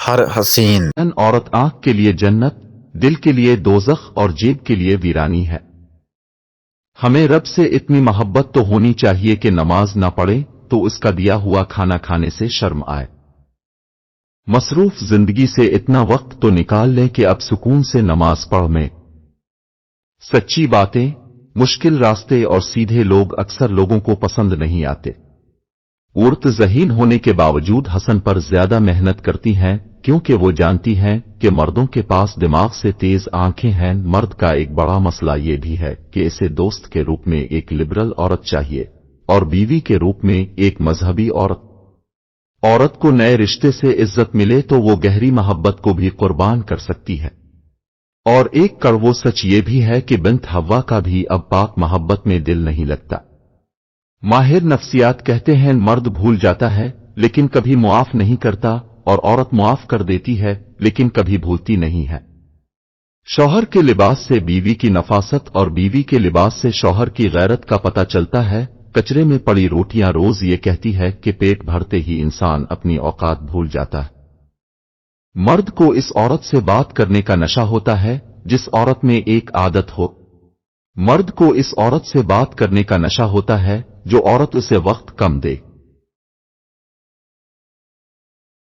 ہر حسین عورت آنکھ کے لیے جنت، دل کے لیے دوزخ اور جیب کے لیے ویرانی ہے۔ ہمیں رب سے اتنی محبت تو ہونی چاہیے کہ نماز نہ پڑھے تو اس کا دیا ہوا کھانا کھانے سے شرم آئے۔ مصروف زندگی سے اتنا وقت تو نکال لیں کہ اب سکون سے نماز پڑھ میں۔ سچی باتیں، مشکل راستے اور سیدھے لوگ اکثر لوگوں کو پسند نہیں آتے۔ عورت ذہین ہونے کے باوجود حسن پر زیادہ محنت کرتی ہیں کیونکہ وہ جانتی ہیں کہ مردوں کے پاس دماغ سے تیز آنکھیں ہیں۔ مرد کا ایک بڑا مسئلہ یہ بھی ہے کہ اسے دوست کے روپ میں ایک لبرل عورت چاہیے اور بیوی کے روپ میں ایک مذہبی عورت۔ عورت کو نئے رشتے سے عزت ملے تو وہ گہری محبت کو بھی قربان کر سکتی ہے۔ اور ایک کڑوو سچ یہ بھی ہے کہ بنت حوا کا بھی اب پاک محبت میں دل نہیں لگتا۔ ماہر نفسیات کہتے ہیں مرد بھول جاتا ہے لیکن کبھی معاف نہیں کرتا، اور عورت معاف کر دیتی ہے لیکن کبھی بھولتی نہیں ہے۔ شوہر کے لباس سے بیوی کی نفاست اور بیوی کے لباس سے شوہر کی غیرت کا پتہ چلتا ہے۔ کچرے میں پڑی روٹیاں روز یہ کہتی ہے کہ پیٹ بھرتے ہی انسان اپنی اوقات بھول جاتا ہے۔ مرد کو اس عورت سے بات کرنے کا نشہ ہوتا ہے جس عورت میں ایک عادت ہو۔ مرد کو اس عورت سے بات کرنے کا نشہ ہوتا ہے جو عورت اسے وقت کم دے۔